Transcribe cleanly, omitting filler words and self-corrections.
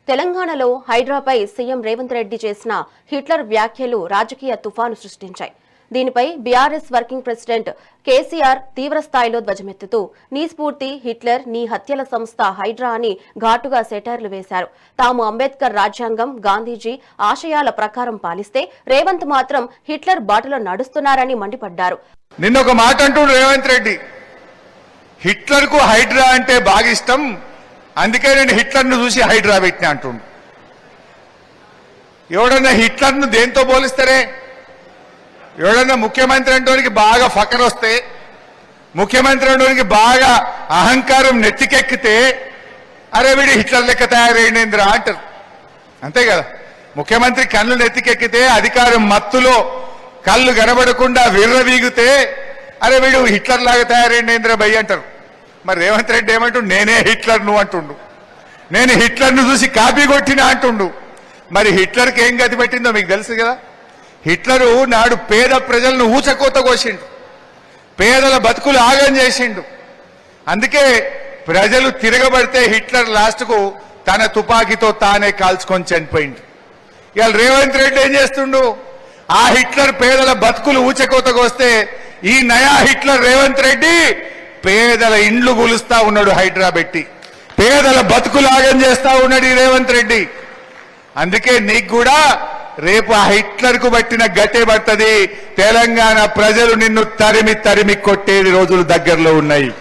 తెలంగాణలో హైడ్రాపై సీఎం రేవంత్ రెడ్డి చేసిన హిట్లర్ వ్యాఖ్యలు రాజకీయ తుఫాను సృష్టించాయి. దీనిపై బీఆర్ఎస్ వర్కింగ్ ప్రెసిడెంట్ కేసీఆర్ తీవ్రస్థాయిలో ధ్వజమెత్తుతూ నీ స్ఫూర్తి హిట్లర్, నీ హత్యల సంస్థ హైడ్రా అని ఘాటుగా సెటైర్లు వేశారు. తాము అంబేద్కర్ రాజ్యాంగం, గాంధీజీ ఆశయాల ప్రకారం పాలిస్తే రేవంత్ మాత్రం హిట్లర్ బాటలో నడుస్తున్నారని మండిపడ్డారు. నిన్నొక మాట అంటుడు రేవంత్ రెడ్డి, హిట్లర్ కు హైడ్రా అంటే బాగా ఇష్టం, అందుకే నేను హిట్లర్ను చూసి హైడ్రా పెట్టినా అంటుండు. ఎవడన్నా హిట్లర్ను దేంతో పోలిస్తారే? ఎవడన్నా ముఖ్యమంత్రి అంటోనికి బాగా ఫకర్ వస్తే, ముఖ్యమంత్రి అంటోనికి బాగా అహంకారం నెత్తికెక్కితే, అరే వీడు హిట్లర్ లెక్క తయారైందేంద్రా అంటారు. అంతే కదా, ముఖ్యమంత్రి కళ్ళు నెత్తికెక్కితే, అధికారం మత్తులో కళ్ళు కనబడకుండా విర్రవీగితే, అరే వీడు హిట్లర్ లాగా తయారైందేంద్రా భయ్ అంటారు. మరి రేవంత్ రెడ్డి ఏమంటుండు, నేనే హిట్లర్ నువ్వు అంటుండు, నేను హిట్లర్ను చూసి కాపీ కొట్టినా అంటుండు. మరి హిట్లర్కి ఏం గతి పెట్టిందో మీకు తెలుసు కదా. హిట్లరు నాడు పేద ప్రజలను ఊచకోత కోసిండు, పేదల బతుకులు ఆగం చేసిండు. అందుకే ప్రజలు తిరగబడితే హిట్లర్ లాస్ట్కు తన తుపాకీతో తానే కాల్చుకొని చనిపోయిండు. ఇవాళ రేవంత్ రెడ్డి ఏం చేస్తుండు, ఆ హిట్లర్ పేదల బతుకులు ఊచకోత కోస్తే ఈ నయా హిట్లర్ రేవంత్ రెడ్డి పేదల ఇండ్లు గులుస్తా ఉన్నాడు హైడ్రా పెట్టి, పేదల బతుకులు ఆగం చేస్తా ఉన్నాడు ఈ రేవంత్ రెడ్డి. అందుకే నీకు కూడా రేపు ఆ హిట్లర్ కు పట్టిన గట్టే పడుతుంది. తెలంగాణ ప్రజలు నిన్ను తరిమి తరిమి కొట్టేది రోజులు దగ్గరలో ఉన్నాయి.